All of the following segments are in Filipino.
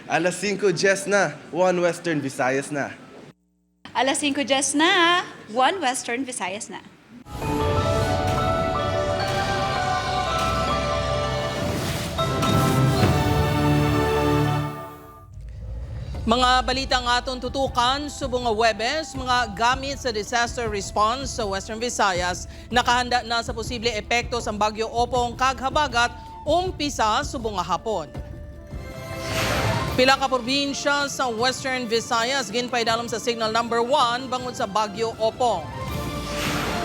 Alas 5 Jess na, 1 Western Visayas na. Alas 5 Jess na, 1 Western Visayas na. Mga balitang atong tutukan subong nga Webes, mga gamit sa disaster response sa Western Visayas nakahanda na sa posible epekto sa bagyo Opong kaghabagat umpisa subong nga hapon. Pila ka probinsya sa Western Visayas ginpaidalom sa signal number 1 bangod sa bagyo Opong.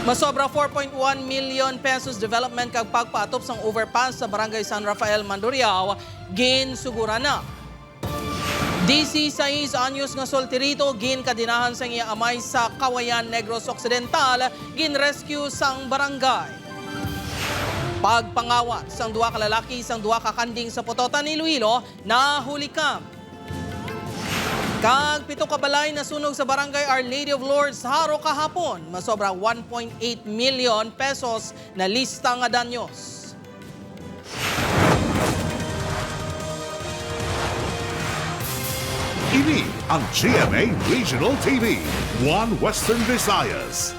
Masobra 4.1 million pesos development kag pagpaatop sang overpass sa Barangay San Rafael, Mandurriao ginsugura na. 16 anyos nga solterito gin kadinahan sa iya amay sa Kawayan, Negros Occidental gin-rescue sang barangay. Pagpangawat sang duha ka lalaki sang duha ka kanding sa Pototan, Iloilo nahulikam. Kag 7 ka balay na sunog sa barangay Our Lady of Lourdes haro kahapon, masobra 1.8 million pesos na lista nga danyos. Ini ang GMA Regional TV, 1 Western Visayas.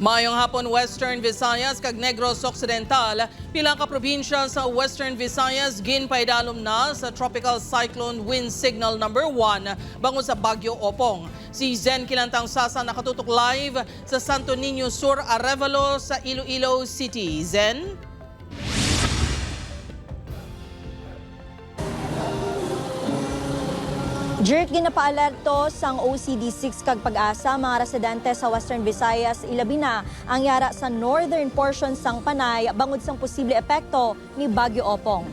Mayong hapon Western Visayas kag Negros Occidental, pila ka probinsya sa Western Visayas ginpaidalom na sa Tropical Cyclone Wind Signal number 1 bangon sa Bagyo Opong. Si Zen Kilantang Sasa nakatutok live sa Santo Niño Sur, Arevalo sa Iloilo City. Zen? Jerk ginapaalerto sang OCD6 kag Pag-asa mga residente sa Western Visayas ilabi na ang yara sa northern portion sang Panay bangod sang posible epekto ni Bagyo Opong.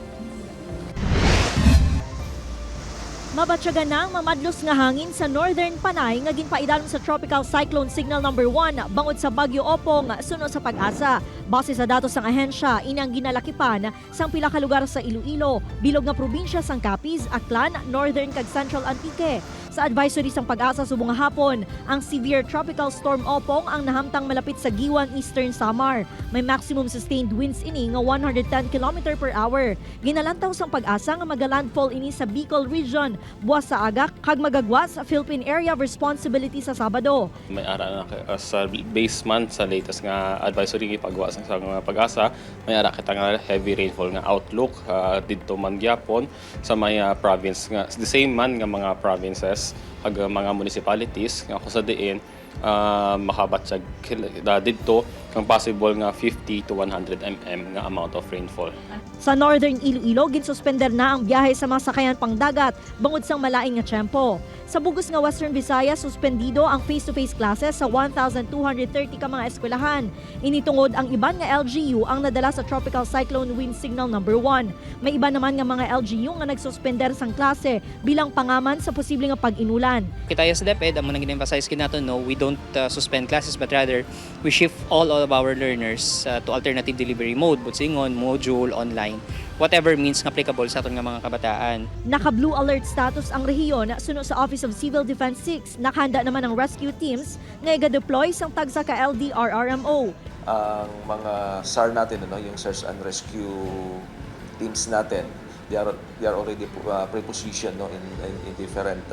Mabatyagan nang mamadlos nga hangin sa northern Panay nga ginpaidalom sa Tropical Cyclone Signal number 1 bangod sa Bagyo Opong suno sa Pag-asa. Base sa datos ng ahensya, inang ginalakipan sang pila ka lugar sa Iloilo, bilog nga probinsya sang Capiz, Aklan, Northern kag Central Antique. Sa advisory sang Pag-asa subong nga hapon, ang severe tropical storm Opong ang nahamtang malapit sa Giwan, Eastern Samar. May maximum sustained winds ini nga 110 km per hour. Ginalantaw sang Pag-asa nga magalandfall ini sa Bicol Region, buwas sa Agak, kag magagwas sa Philippine Area of Responsibility sa Sabado. May ara na sa base month sa latest nga advisory pagwa sa mga Pag-asa, may ara kita nga heavy rainfall nga outlook didto man gyapon sa mga province nga the same man nga mga provinces ag mga municipalities nga kusa diin makabatsag didto kang possible nga 50 to 100 mm nga amount of rainfall. Sa Northern Iloilo, ginsuspender na ang biyahe sa mga sakayan pangdagat bangod sang malaing nga tiyempo. Sa bugos nga Western Visayas, suspendido ang face-to-face classes sa 1,230 ka mga eskwelahan. Initungod ang iban nga LGU ang nadala sa Tropical Cyclone Wind Signal number 1. May iba naman nga mga LGU nga nagsuspender sang klase bilang pangaman sa posible nga pag-inulan. Kita sa DepEd, ang mga gin-emphasize kinato, no, we don't suspend classes but rather we shift all of our learners to alternative delivery mode, butsingon, module, online, whatever means applicable sa aton nga mga kabataan. Naka-blue alert status ang rehiyon suno sa Office of Civil Defense 6. Nakahanda naman ang rescue teams nga iga-deploy sang tagsa ka LDRRMO. Ang mga SAR natin, yung search and rescue teams natin, they are already pre-positioned in different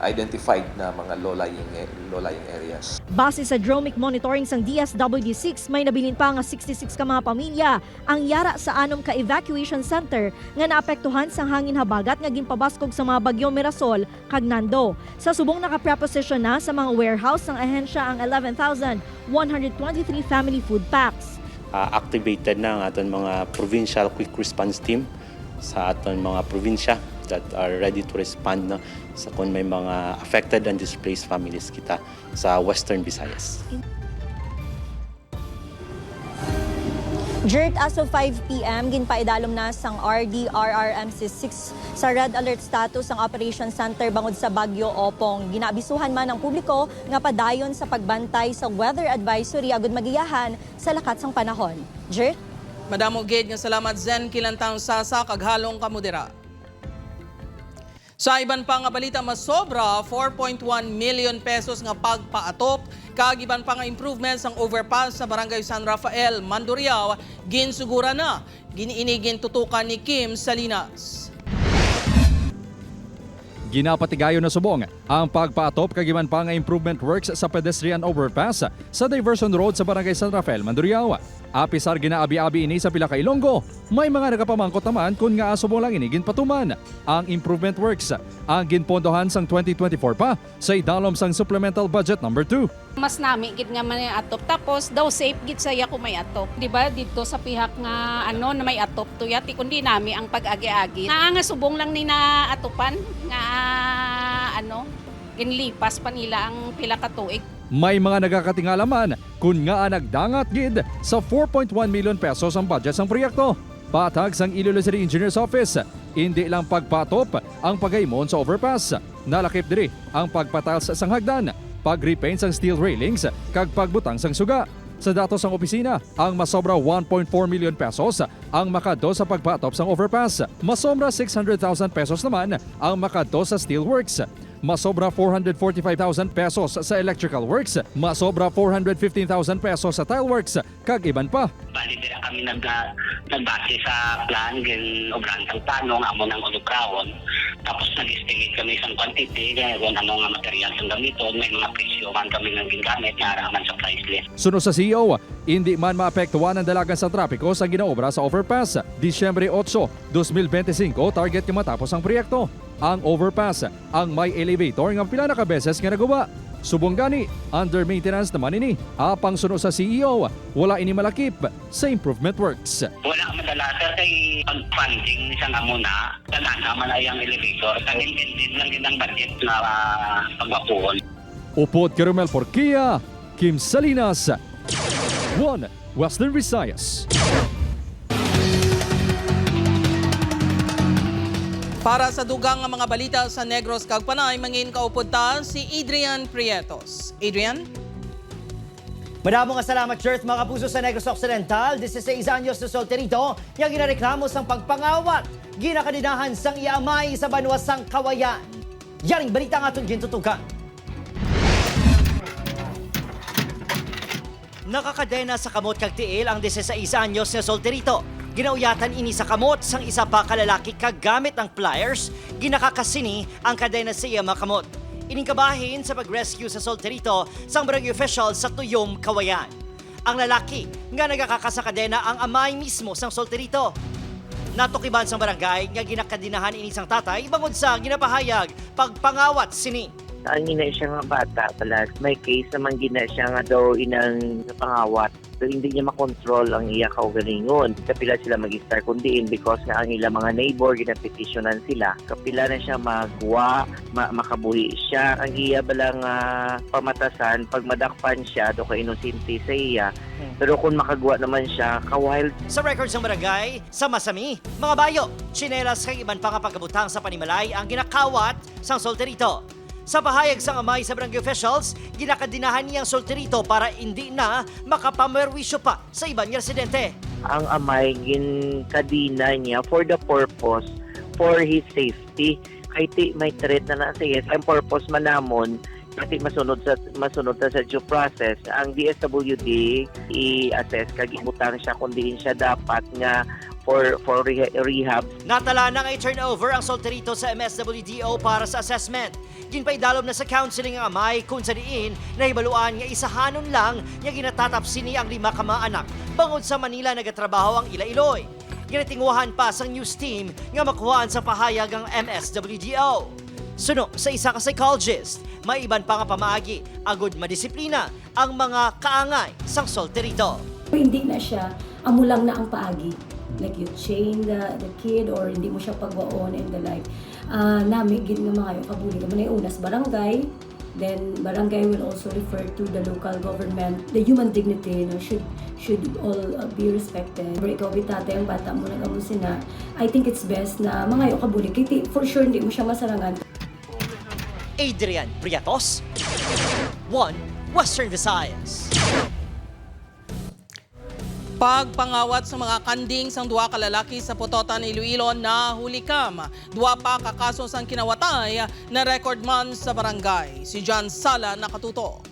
identified na mga low-lying areas. Base sa dromic monitoring sang DSWD6, may nabilin pa nga 66 ka mga pamilya ang yara sa 6 ka evacuation center nga naapektuhan sang hangin habagat nga ginpabaskog sa mga bagyo Mirasol kag Nando. Sa subong naka-preposition na sa mga warehouse ng ahensya ang 11,123 family food packs. Activated na ang aton mga provincial quick response team sa aton mga probinsya that are ready to respond na sa kung may mga affected and displaced families kita sa Western Visayas. Jerk as of 5 p.m. ginpaidalom na sang RDRRMC6 sa red alert status ang Operation Center bangod sa Bagyo Opong. Ginabisuhan man ang publiko nga padayon sa pagbantay sa weather advisory agud magiyahan sa lakat sang panahon. Jerk? Madamo gid nga salamat Zen Kilantang Sasa kag halong kamudira. Sa iban pa nga balita, mas sobra 4.1 million pesos nga pagpaatop kag iban pa nga improvements ang overpass sa Barangay San Rafael, Mandurriao ginsugura na. Giniinigin tutukan ni Kim Salinas. Ginapatigayon na subong ang pagpaatop kagiman pa nga improvement works sa pedestrian overpass sa Diversion Road sa Barangay San Rafael, Mandurriao. Apisar ginaabi-abi ini sa pila ka Ilonggo, may mga nagapamangkot naman kung nga subong lang inigin patuman. Ang improvement works ang ginpondohan sang 2024 pa sa idalom sang supplemental budget number 2. Mas nami gid nga man atop, tapos daw safe gid saya kung may atop, di ba? Dito sa pihak nga na may atop to yati kundi nami ang pag-agi-agi nga subong lang ni na atopan nga ginlipas pa nila ang pila ka tuig. May mga nagakatingalaman kung nga nagdangat gid sa 4.1 million pesos ang budget sang proyekto. Patag sang Iloilo City Engineer's Office, hindi lang pagpatop ang pagaymon sa overpass. Nalakip diri ang pagpatiles sang hagdan, pag-repaint sang steel railings kag pagbutang sang suga. Sa datos ng opisina, ang masobra 1.4 million pesos ang makadto sa pagpatop sang overpass. Masobra 600,000 pesos naman ang makadto sa steelworks. Masobra 445,000 pesos sa electrical works. Masobra 415,000 pesos sa tileworks. Kag iban pa. Bali dira kami nagbase sa plan gin obrantang plano nga amo nang ulukrawon. Tapos nag-estimate kami isang quantity kung ano nga material ang gamiton, may mga presyo man kami nang gingamit nga araman sa price list. Suno sa CEO, hindi man maapektuhan ang dalagan sa trapiko sa ginaobra sa overpass. Disyembre 8, 2025 target nga matapos ang proyekto. Ang overpass ang may elevator nga pila na ka beses nga nagawa. Subong gani, under maintenance naman ini. Apang suno sa CEO, wala ini malakip sa improvement works. Wala madala sir kay pag-funding sa nga muna, tanan naman ay ang elevator. Kagin-din lang din ang budget na pagbapuhon. Upod Carmel Porquia, Kim Salinas, 1 Western Visayas. Para sa dugang nga mga balita sa Negros kag Panay, mangin kaupod ta si Adrian Prietos. Adrian? Maraming salamat, Church, mga kapuso sa Negros Occidental. 16 anyos na solterito, yung ginareklamo sang pagpangawat. Ginakadinahan sang iamay sa banwas sang kawayan. Yaring balita nga itong gintutukan. Nakakadena sa kamot kag tiil ang 16 anyos na solterito. Ginauyatan ini sa kamot sang isa pa kalalaki kag gamit ang pliers, ginakakasini ang kadena sa iya makamot. Ining kabahin sa pag-rescue sa solterito sang barangay official sa Tuyom, Kawayan. Ang lalaki nga nagakakasa kadena ang amay mismo sang solterito. Natukiban sang barangay nga ginakadinahan ini sang tatay bangod sa ginapahayag pagpangawat sini. Ang ina siya nga bata pala, may case naman gina siya nga daw inang pangawat. So, hindi niya makontrol ang iya kaugalingon. Kapila sila mag-start kundiin because nga ang ilang mga neighbor, ginapetisyonan sila. Kapila na siya magwa, makabuhi siya. Ang iya balang pamatasan, pag madakpan siya, do ka inosente sa iya. Pero kung makagwa naman siya, ka-wild. Sa records ng barangay, sa Masami, mga bayo, tsinelas kang iban pa nga pagkabutang sa panimalay ang ginakawat sang solterito. Sa pahayag sang amay sa barangay officials, ginakadinahan niyang solterito para hindi na makapamerwisyo pa sa ibang residente. Ang amay ginkadina niya for the purpose, for his safety. Kahit may threat na nasa yes, ang purpose man namon, kasi masunod sa due process, ang DSWD i-assess kag ibutang siya kung diin siya dapat nga for rehab. Natala na nga turnover ang solterito sa MSWDO para sa assessment. Ginpaidalom na sa counseling ang amay kung sa diin na ibaluan nga isahanon lang nga ginatatapsini ang 5 ka mga anak bangod sa Manila nagatrabaho ang Iloiloy. Ginatingwahan pa sa news team nga makuhaan sa pahayag ang MSWDO. Suno sa isa ka psychologist, may iban pa nga pamaagi, agud madisiplina ang mga kaangay sang solterito. Hindi na siya, amo lang na ang paagi. Like you chain the kid or hindi mo siya pagwaon and the like. Nami gid nga mga kabuli ka man unas barangay, then barangay will also refer to the local government. The human dignity should all be respected. Pero ikaw bitate ang bata mo nagamusina, I think it's best na mga kabuli kay for sure hindi mo siya masarangan. Adrian Prietos, 1 Western Visayas. Pagpangawat sa mga kanding sang duwa ka lalaki sa Putotan, Iloilo na hulikam. Duwa pa kakaso sang kinawatay na record man sa barangay. Si John Sala nakatutok.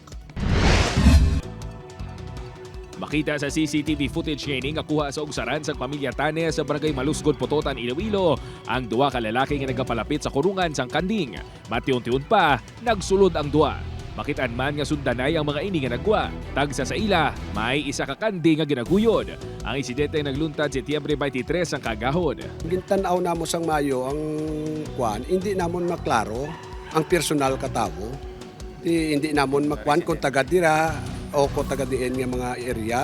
Makita sa CCTV footage ngayon nga sa ugsaran sa pamilya Tane sa barangay Malusgod, Putotan, Iloilo ang duwa ka lalaki nga nagapalapit sa kurungan sang kanding. Matiun-tiun pa, nagsulod ang duwa. Makitaan man nga sundanay ang mga ini nga nagwa. Tagsa sa ila, may isa ka kandi nga ginaguyod. Ang insidente nagluntad Setyembre 23 ang kagahon. Gintanaw namo sang Mayo ang kwan, hindi namon maklaro ang personal katabo. Hindi namon makwan kung taga dira o kung taga diin nga mga area.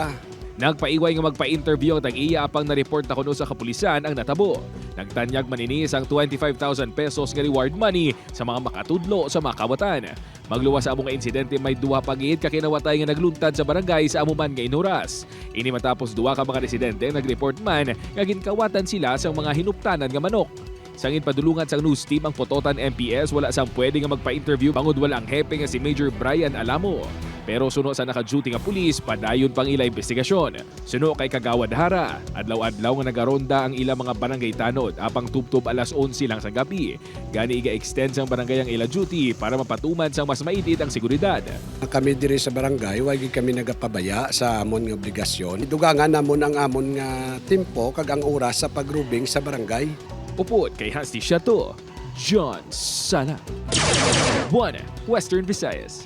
Nagpaiway nga magpa-interview ang tag-iya apang na-report na kuno sa kapulisan ang natabo. Nagtanyag maninis ang 25,000 pesos nga reward money sa mga makatudlo sa makawatan. Magluwas sa among nga insidente may duwa pagit kakinawatay nga nagluntad sa barangay sa amuman nga inuras. Ini matapos duwa ka mga residente nag-report man nga ginkawatan sila sa mga hinuptanan nga manok. Sangin padulungan sang news team ang Putotan MPS wala sang pwede nga magpa-interview bangod wala ang hepe nga si Major Brian Alamo. Pero suno sa naka-duty nga pulis, padayon pang ila investigasyon. Suno kay Kagawad Hara, adlaw-adlaw nga nagaronda ang ila mga barangay tanod, apang tubtob alas 11 lang sa gabi. Gani iga-extend sang barangay ang ila duty para mapatuman sang mas maitit ang seguridad. Kami diri sa barangay, wagi kami nagapabaya sa amon nga obligasyon. Dugangan namon ang amon nga tempo kag ang oras sa pagrubing sa barangay. Upod kay Hasti Shato, John Sala. 1 Western Visayas.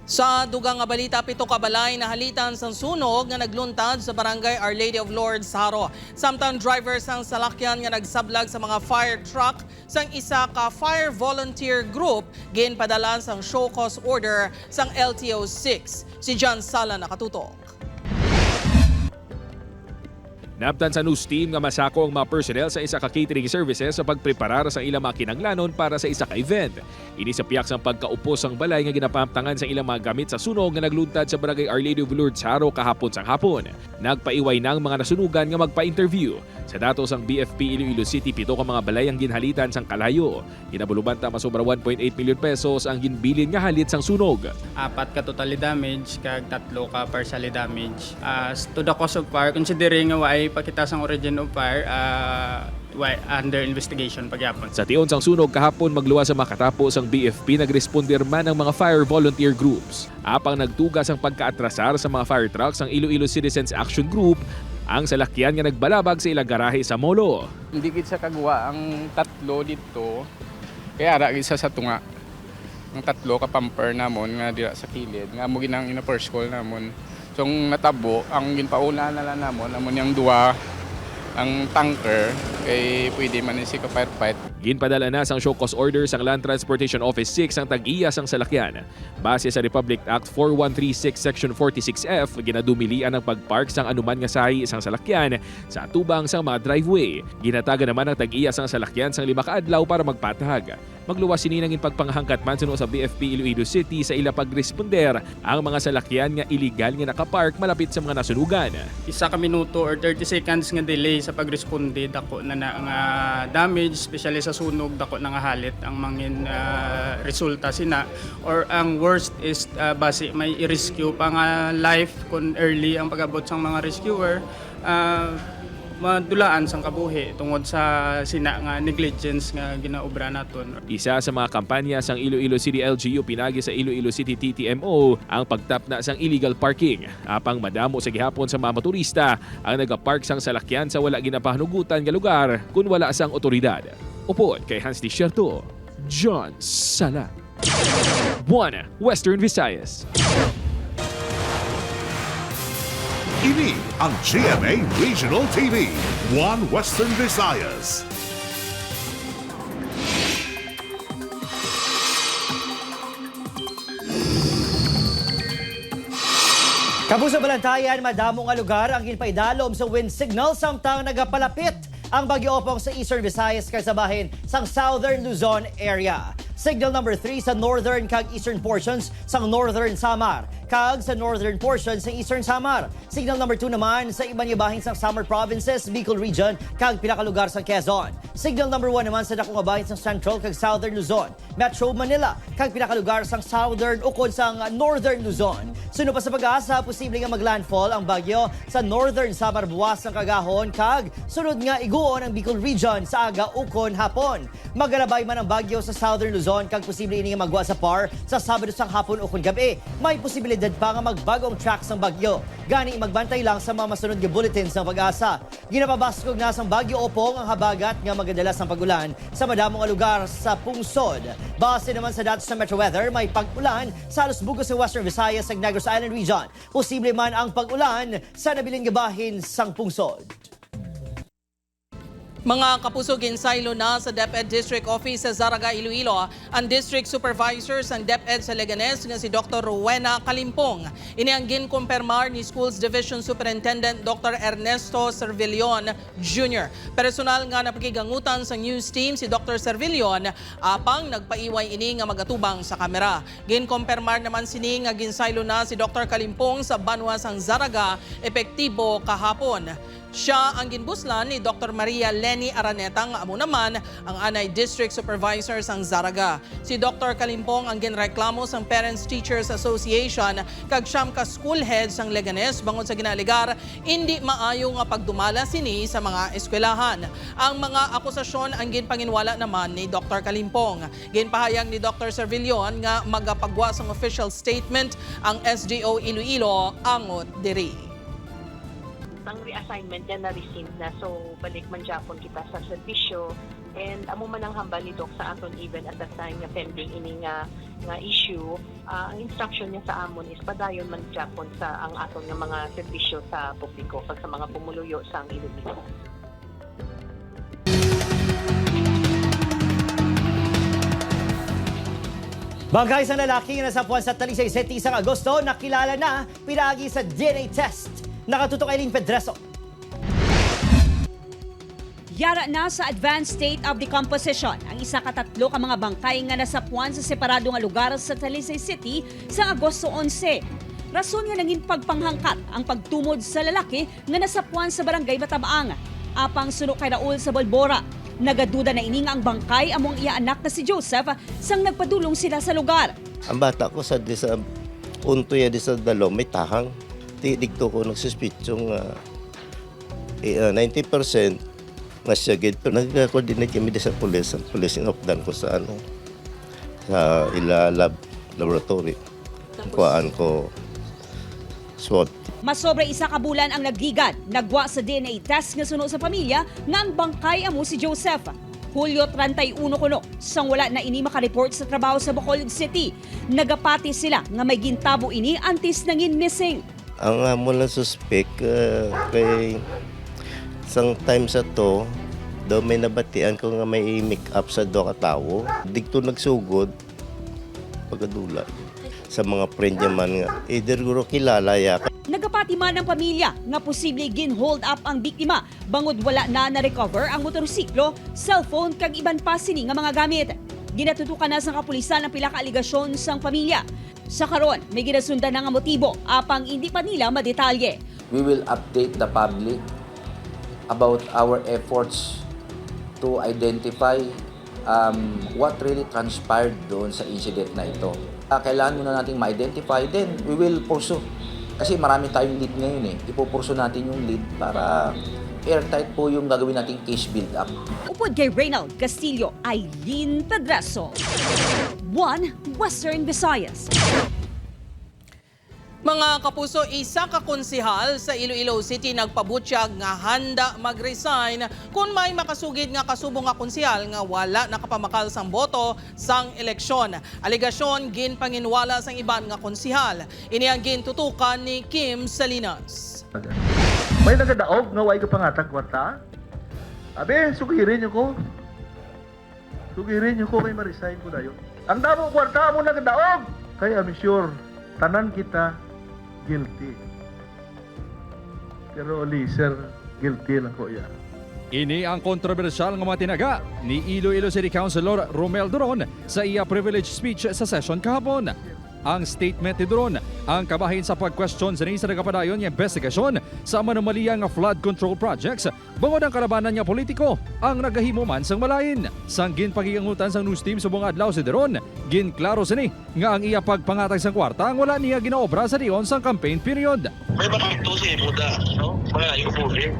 Sa dugang nga balita, 7 ka balay na halitan sang sunog nga nagluntad sa barangay Our Lady of Lourdes, Haro. Samtang driver sang salakyan nga nagsablag sa mga fire truck sang isa ka fire volunteer group ginpadalan sang show cause order sang LTO-6. Si John Sala nakatutok. Naptan sa news team nga masako ang mga personnel sa isa ka catering services sa pagpreparar sa ilang mga kinanglanon para sa isa ka event. Ini sa piyak sang pagkaupos ang balay nga ginapamtangan sa ilang mga gamit sa sunog nga nagluntad sa barangay Our Lady of Lourdes, Haro kahapon sang hapon. Nagpaiway ng mga nasunugan nga magpa-interview. Sa datos ang BFP Iloilo City, 7 ka mga balay ang ginhalitan sang kalayo. Ginabulubanta masobra 1.8 million pesos ang ginbilin nga halit sang sunog. 4 ka totally damage kag 3 ka partially damage. As to the cause of fire, considering nga waay pakita sang origin of fire, under investigation pagyapon. Sa tion sang sunog kahapon magluwas sa makatapos ang BFP nagresponder man ang mga fire volunteer groups. Apang nagtugas ang pagkaatrasar sa mga fire trucks ang Iloilo Citizens Action Group ang salakyan nga nagbalabag sa ilang garahe sa Molo. Hindi gid sa kagwa ang 3 dito. Kaya ara gid sa tunga. Ang 3 ka pumper namon nga dira sa kilid nga mo ginang ina first call namon. So natabo ang ginpauna na lang namon yang 2 ang tanker kay pwede man si ka firefight. Ginpadala na sang show cause order sang Land Transportation Office 6 ang tag-iya sang salakyan. Base sa Republic Act 4136 Section 46F, ginadumilian ang pagpark sang anuman nga sahi isang salakyan sa atubang sang mga driveway. Ginataga naman ang tag-iya sang salakyan sang 5 ka adlaw para magpatahag. Magluwas sininang pagpanghangkat man suno sa BFP Iloilo City sa ila pagresponder ang mga salakyan nga illegal nga nakapark malapit sa mga nasunugan. 1 ka minuto or 30 seconds nga delay sa pagresponde dako na nga damage, especially sa sunog dako na nga halit ang mangin resulta sina, or ang worst is base may i-rescue pa nga life kung early ang pag-abot sang mga rescuer, madulaan sang kabuhi tungod sa sina nga negligence nga ginaobra naton. Isa sa mga kampanya sang Iloilo City LGU pinagi sa Iloilo City TTMO ang pagtapna sang illegal parking. Apang madamo sa gihapon sa mga motorista ang nagapark sang salakyan sa wala ginapahanugutan nga lugar kung wala sang otoridad. Upod kay Hans Desierto, John Sala. 1 Western Visayas. Ini ang GMA Regional TV, 1 Western Visayas. Kapuso Balantayan, madamo nga lugar ang ginpaidalom sa wind signal samtang nagapalapit ang Bagyo Opong sa Eastern Visayas kag sa bahin sang Southern Luzon area. Signal number 3 sa northern kag eastern portions sang Northern Samar kag sa northern portion sa Eastern Samar. Signal number 2 naman sa iban nga bahin sa Samar Provinces, Bicol Region, kag pinakalugar sa Quezon. Signal number 1 naman sa dakong nga bahin sa Central kag Southern Luzon, Metro Manila, kag pinakalugar sa Southern ukod sa Northern Luzon. Suno pa sa pag-asa, posible nga maglandfall ang bagyo sa Northern Samar buwas ng kagahon, kag sunod nga iguon ang Bicol Region sa aga ukon hapon. Magalabay man ang bagyo sa Southern Luzon, kag posible ini nga magwa sa par sa Sabado sang hapon ukon gabi. May posibilidad pa nga magbagong track sang bagyo. Gani magbantay lang sa mga masunod nga bulletin sa pag-asa. Ginapabaskog na sang bagyo Opong ang habagat nga magadalas ang pagulan sa madamong nga lugar sa pungsod. Base naman sa datos sa Metro Weather, may pag-ulan sa halos bugos sa Western Visayas ug Negros Island Region. Posible man ang pag-ulan sa nabiling nga bahin sang pungsod. Mga kapuso, ginsaylo na sa DepEd District Office sa Zaraga, Iloilo ang District Supervisors ng DepEd sa Leganes nga si Dr. Rowena Kalimpong. Ini ang ginkumpirmar ni Schools Division Superintendent Dr. Ernesto Servillon Jr. Personal nga napakigangutan sa news team si Dr. Servillon apang nagpaiway ini nga magatubang sa kamera. Ginkumpirmar naman sini nga ginsaylo na si Dr. Kalimpong sa banwa sang Zaraga epektibo kahapon. Siya ang ginbuslan ni Dr. Maria Leni Araneta nga amo naman ang anay District Supervisor sang Zaraga. Si Dr. Kalimpong ang ginreklamo sang Parents Teachers Association kag siyam ka school heads sang Leganes bangod sa ginaligar hindi maayo nga pagdumala sini sa mga eskwelahan. Ang mga akusasyon ang ginpanginwala naman ni Dr. Kalimpong. Ginpahayag ni Dr. Servillon nga magapagwa sang official statement ang SDO Iloilo angot diri. Ang reassignment niya na-receive na, so balik man Japon kita sa servisyo and amo man ang hambal ni Doc sa aton even at that time nga pending ini nga issue. Ang instruction niya sa amon is padayon man Japon sa ang aton nga mga serbisyo sa publiko pag sa mga pumuluyo sa Iloilo. Bangkay sa lalaki nga nasapuan sa Talisay City sa Agosto, nakilala na pinagi sa DNA test. Nakatutok Eileen Pedreso. Yara na sa advanced state of decomposition ang isa ka tatlo ka mga bangkay nga nasapuan sa separado nga lugar sa Talisay City sa Agosto 11. Rason nga nangin pagpanghangkat ang pagtumod sa lalaki nga nasapuan sa barangay Batabaang. Apang suno kay Raul sa Balbora. Nagaduda na ini nga ang bangkay among iya anak na si Joseph sang nagpadulong sila sa lugar. Ang bata ko sa untoy di sa dalo may tahang. Digto ko nagsuspitsong 90% na siya gid. Pero nag-coordinate kami sa police. Ang police in-opdan ko sa sa lab laboratory. Kuhaan ko SWOT. Masobra isa ka bulan ang nagligad, nagwa sa DNA test nga suno sa pamilya nga ang bangkay amo si Joseph. Hulyo 31 kuno, sang wala na ini makareport sa trabaho sa Bacolod City. Nagapati sila nga may gintabo ini antes nangin missing. Ang mula suspect kay isang time sa to, daw may nabatian ko nga may make up sa do katawo. Digto nagsugod pagkadula sa mga friend niya man nga. Either guro kilala ya. Nagapati man ang pamilya nga posible gin-hold up ang biktima bangod wala na recover ang motorsiklo, cellphone kag iban pa sini nga mga gamit. Ginatutukan na sa kapulisan ang pila ka aligasyon sang pamilya. Sa karon, may ginasundan na nga motibo apang hindi pa nila madetalye. We will update the public about our efforts to identify what really transpired doon sa incident na ito. Kailangan muna nating ma-identify, then we will pursue. Kasi marami tayong lead ngayon Ipupurso natin yung lead para airtight po yung gagawin nating case build-up. Upod kay Reynald Castillo, Eileen Pedreso. 1 Western Visayas. Mga kapuso, isa ka konsehal sa Iloilo City nagpabutyag nga handa mag-resign kung may makasugid nga kasubong nga konsehal nga wala nakapamakal sang boto sang eleksyon. Aligasyon ginpanginwala sang iban nga konsehal. Ini ang gintutukan ni Kim Salinas. May nagadaog nga way ka pangatag kwarta? Abe, sugirin niyo ko. Sugirin niyo ko kay ma-resign ko dayon. Ang damo kwarta mo nagadaog. Kaya I'm sure tanan kita guilty. Pero sir, guilty lang ko yan. Ini ang kontrobersyal nga matinaga ni Iloilo City Councilor Romel Doron sa iya privilege speech sa session kahapon. ang statement ni Doron. Ang kabahin sa pag-question sa sa nagapadayon ng investigasyon sa manomaliyang flood control projects, bangod ang kalabanan niya politiko ang nagahimo man sang malain. Sang ginpagigangutan sang news team subong adlaw si Doron, ginklaro sini nga ang iya pagpangatag sang kwarta ang wala niya ginaobra sa diyon sang campaign period. May bakito si Buda, no? Mga iubulit.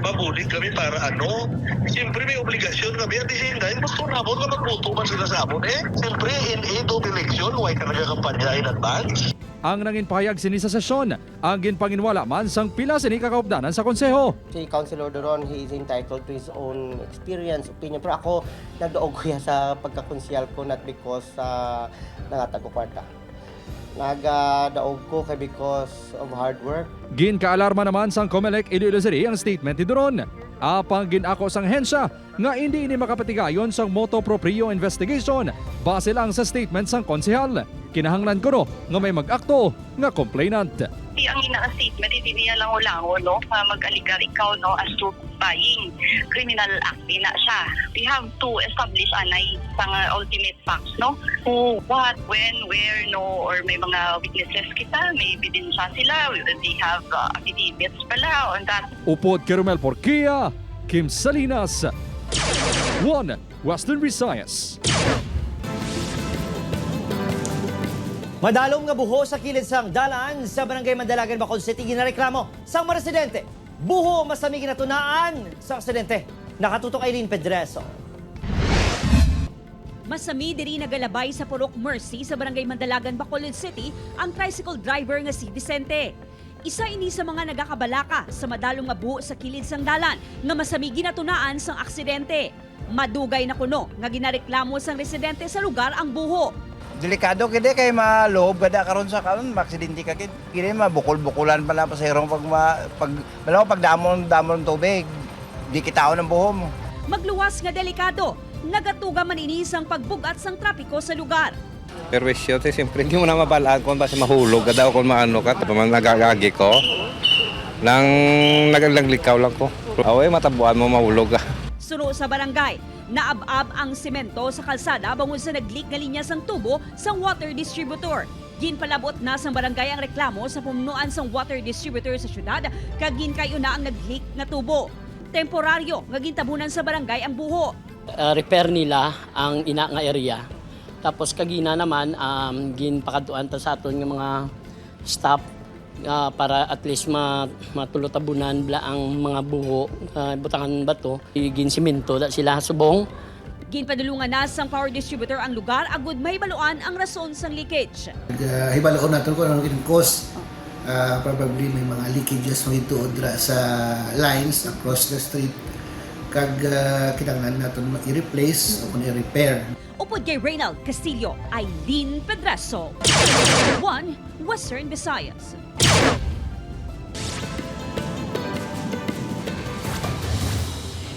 Mabulit kami para ano? Siyempre may obligasyon kami at the same time, gusto na mo na magbuto man sila sa amon Siyempre, in aid of election, why ka nagkakampanya in advance? Ang nangin pahayag sini sa sesyon, ang ginpanginwala man sang pila sini kakaupdanan sa konseho. Si Councilor Doron, he is entitled to his own experience, opinion. Pero ako, nagdoog ko sa pagkakonsyal ko not because nangatag ko kwarta. Nagdaog ko kay because of hard work. Ginkaalarma naman sang COMELEC Iloilo City ang statement ni Doron. Apang ginako sang hensya nga hindi ini makapatigayon sang moto proprio investigation base lang sa statement sang konsehal. Kinahanglan ko no nga may mag-akto nga complainant. Ang ina-statement, hindi niya lang ulango, no? Mag-aligar ikaw, no? As to buying. Criminal act na siya. We have to establish anay sa ultimate facts, no? Who, what, when, where, no? Or may mga witnesses kita, may ebidensya sila. They have affidavits pala on that. Upod Kerumel Porquia, Kim Salinas, 1 Western Visayas. Madalom nga buho sa kilid sang dalan sa Barangay Mandalagan, Bacolod City, ginareklamo sang mga residente. Buho masami ginatunaan sa aksidente. Nakatutok Eileen Pedreso. Masami diri nagalabay sa Purok Mercy sa Barangay Mandalagan, Bacolod City ang tricycle driver nga si Vicente. Isa ini sa mga nagakabalaka sa madalong nga buho sa kilid sang dalan nga masami ginatunaan sang aksidente. Madugay na kuno nga ginareklamo sang residente sa lugar ang buho. Delikado kini kay maloob kada karon sa karon maksidente ka kini mabukol-bukulan pala pasahero pag damon tubig di kitaon ng buhom. Magluwas nga delikado, nagatuga man ini sang pagbugat sang trapiko sa lugar. Perwisyo te siyempre hindi mo na mabalaan kung basta mahulog kada kung maano ka tapos nagagagi ko nang nagaglikaw lang ko. Away matabuan mo mahulog ka. Suno sa barangay, naab-ab ang semento sa kalsada bangod sa nag-leak nga linya sang tubo sang water distributor. Ginpalabot na sang barangay ang reklamo sa pumunuan sang water distributor sa syudad kag ginkayo na ang nag-leak nga tubo. Temporaryo nga gintabunan sa barangay ang buho. Repair nila ang ina nga area. Tapos kagina naman ginpakaduan ta sa aton nga mga staff para at least matulutabunan bla ang mga buho, butangan bato, ginsimento da sila subong. Ginpadulungan na sang power distributor ang lugar agud may baluan ang rason sang leakage. Hibaloon natin kung anong cause. Probably may mga leakages magituod sa lines across the street. Kag kinahanglan natin i-replace o kung i-repair. Upod kay Reynald Castillo, Eileen Pedreso, 1 Western Visayas.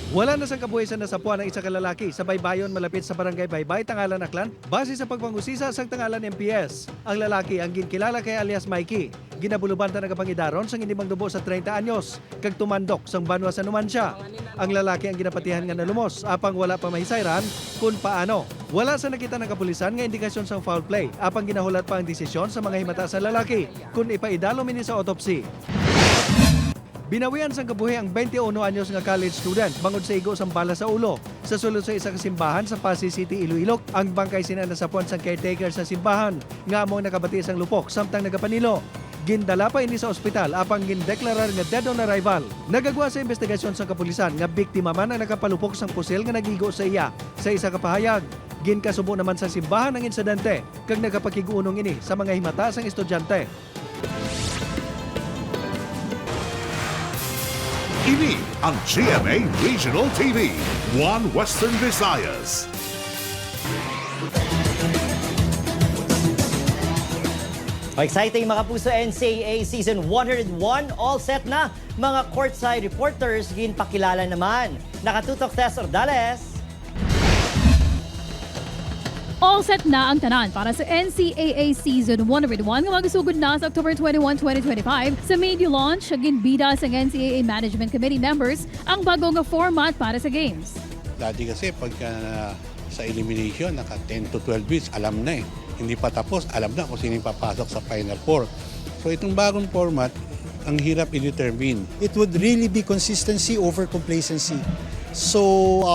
Wala na sang kabuhisan na sapuan ang isa ka lalaki sa baybayon malapit sa barangay Baybay, Tangalan, Aklan, base sa pagpangusisa sang Tangalan MPS. Ang lalaki ang ginkilala kay alias Mikey. Ginabuluban ta nagapangidaron sang hindi magdubo sa 30 anyos, kag tumandok sang banwa sa Numancia. Ang lalaki ang ginapatihan nga nalumos, apang wala pa mahisayran kung paano. Wala sa nakita ng kapulisan nga indikasyon sang foul play, apang ginahulat pa ang desisyon sa mga himata sa lalaki kung ipaidalo mini sa autopsy. Binawian sang kabuhi ang 21 anyos nga college student bangod sa igo sang bala sa ulo. Sa sulod sa isa ka simbahan sa Pasay City, Iloilo, ang bangkay sinanasapuan sang caretaker sa simbahan nga among nakabati sang lupok samtang nagapanilo. Gindala pa ini sa ospital apang gindeklarar nga dead on arrival. Nagagwa sa investigasyon sa kapulisan nga biktima man ang nakapalupok sang pusil nga nagigo sa iya. Sa isa ka pahayag, ginkasubo naman sa simbahan ang insidente kag nagapakiguunong ini sa mga himata sang estudyante. Ini ang GMA Regional TV, 1 Western Visayas. Exciting mga kapuso, NCAA Season 101, all set na. Mga courtside reporters, ginpakilala naman. Nakatutok Tess Ordales. All set na ang tanan para sa NCAA Season 101 nga magsugod na sa October 21, 2025 sa media launch ginbida sa NCAA Management Committee members ang bago nga format para sa games. Dati kasi pagka sa elimination, naka 10 to 12 weeks, alam na eh. Hindi pa tapos, alam na kung sino yung papasok sa Final Four. So itong bagong format, ang hirap i-determine. It would really be consistency over complacency. So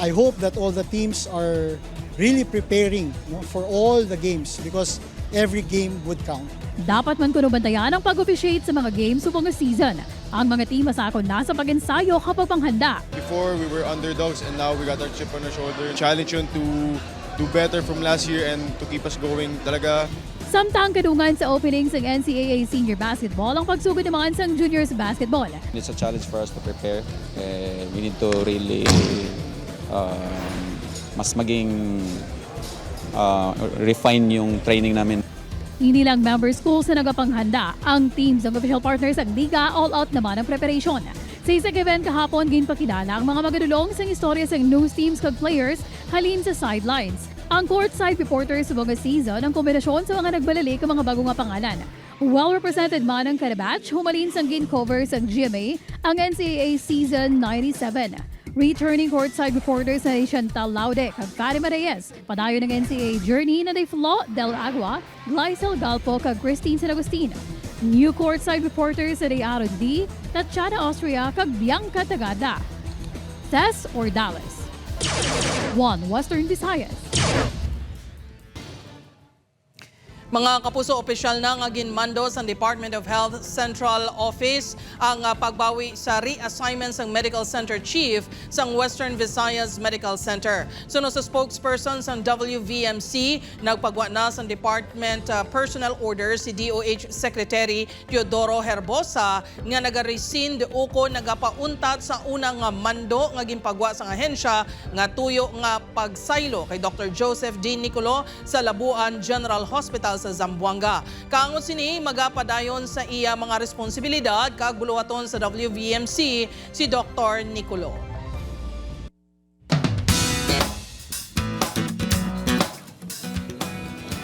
I hope that all the teams are really preparing for all the games because every game would count. Dapat man kuno bantayan ang pag-officiate sa mga games upang season. Ang mga team masako na sa pag-ensayo kapag panghanda. Before we were underdogs and now we got our chip on our shoulder. Challenge yun to do better from last year and to keep us going talaga. Samtang kadungan sa openings ng NCAA Senior Basketball ang pagsugod ng mga ansang juniors basketball. It's a challenge for us to prepare. We need to really mas maging refine yung training namin. Hindi lang member schools na nagapanghanda, ang teams ng official partners ng Liga all-out naman ang preparation. Sa isang event kahapon, ginpakilala ang mga magadulong sa istorya sa news teams kag players halin sa sidelines. Ang courtside reporters sa mga season ang kombinasyon sa mga nagbalalik ang mga bagong nga pangalan. Well-represented man ang kada batch, humalin sang gin-cover sa GMA ang NCAA Season 97. Returning courtside reporters na Chantal Laude kag Karima Reyes. Padayon ng NCAA journey na Flo Del Agua, Glycel Galpo kag Christine San Agustin. New courtside reporters na Aaron D, Tatjana Austria kag Bianca Tagada. Tess Ordales. 1 Western Visayas. Mga kapuso, opisyal na nga ginmando sa Department of Health Central Office ang pagbawi sa reassignment ng Medical Center Chief sa Western Visayas Medical Center. Suno sa spokesperson sa WVMC, nagpagwa na sa Department Personnel Order si DOH Secretary Teodoro Herbosa nga nagarescind uko nagapauntat sa unang mando nga ginpagwa sa ahensya nga tuyo nga pagsaylo kay Dr. Joseph D. Nicolo sa Labuan General Hospital sa Zamboanga. Kaangot sini magapadayon sa iya mga responsibilidad kag buluhaton sa WVMC si Dr. Nicolo.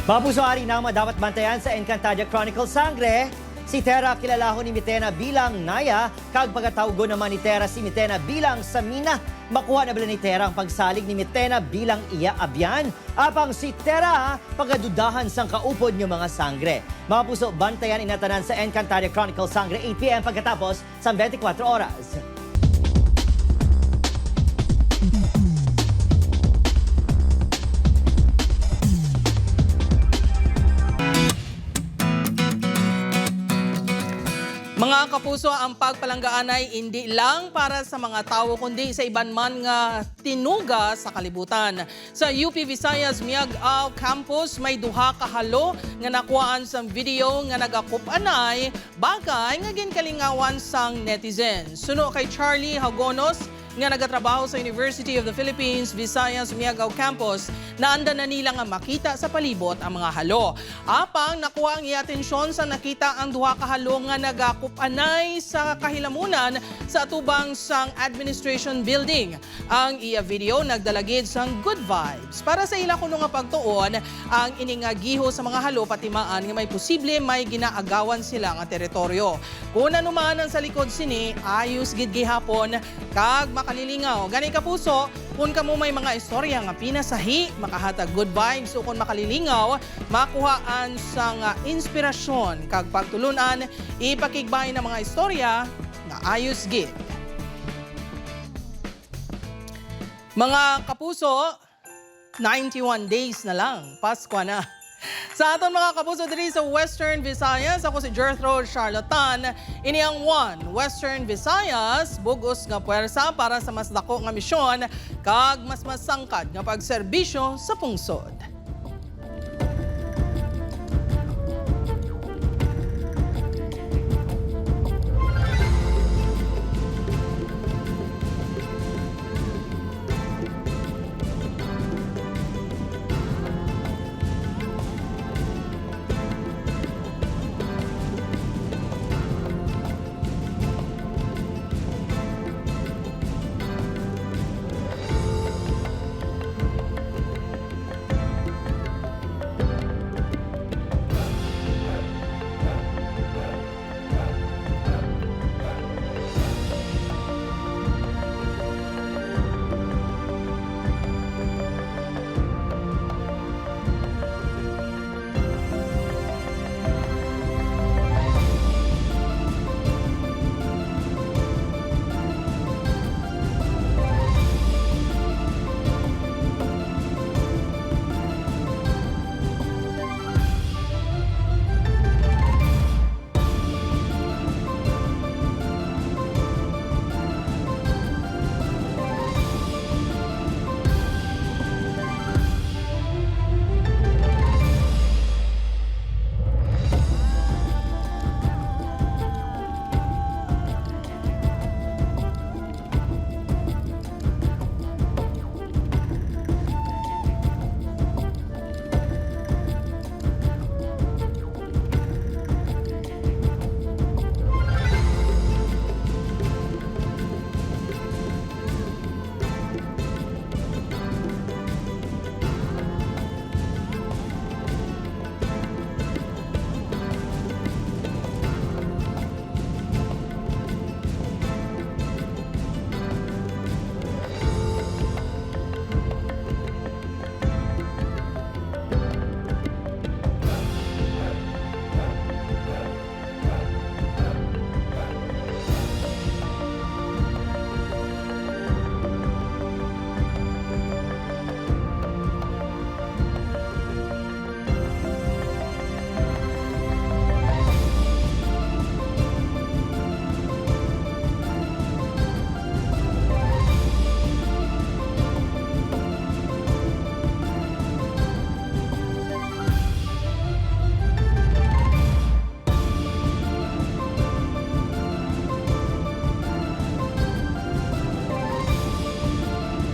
Babuso ari na dapat bantayan sa Encantadia Chronicle Sangre. Si Tera kilalahon ni Mitena bilang Naya, kag pagkatawgo naman ni Tera si Mitena bilang Samina. Makuha na bala ni Tera ang pagsalig ni Mitena bilang Iya Abyan. Apang si Tera pagadudahan sang kaupod niyo mga sangre. Mga puso, bantayan inatanan sa Encantadia Chronicle Sangre 8 p.m. pagkatapos sa 24 oras. Mga kapuso, ang pagpalanggaan ay hindi lang para sa mga tao kundi sa iban man nga tinuga sa kalibutan. Sa UP Visayas Miag-Aw Campus may duha ka halo nga nakuhaan sa video nga nagakup-anay bagay nga ginkalingawan sang netizens. Suno kay Charlie Hagonos nga nagatrabaho sa University of the Philippines Visayas Miag-Aw Campus, naanda na nila nga makita sa palibot ang mga halo. Apang nakuha ang i-atensyon sa nakita ang duha ka halo nga nagakup-anay sa kahilamunan sa atubang sang administration building. Ang iya video nagdalagid sang good vibes. Para sa ila kuno nga pagtuon, ang iningagiho sa mga halo patimaan nga may posible may ginaagawan sila nga teritoryo. Kung anuman ang sa likod sini, ayos gid gihapon kag makalilingaw. Gani kapuso, kung kamo may mga istorya nga pinasahi, makahatag good vibes o kung makalilingaw, makuhaan sang inspirasyon kag pagtulunan, ipakigbay ng mga istorya nga ayos gid. Mga kapuso, 91 days na lang, Pasko na. Sa aton mga kapuso diri sa Western Visayas, ako si Jethro Charlatan. Ini ang 1 Western Visayas, bugos nga puwersa para sa mas dako nga misyon kag mas masangkad nga pagserbisyo sa pungsod.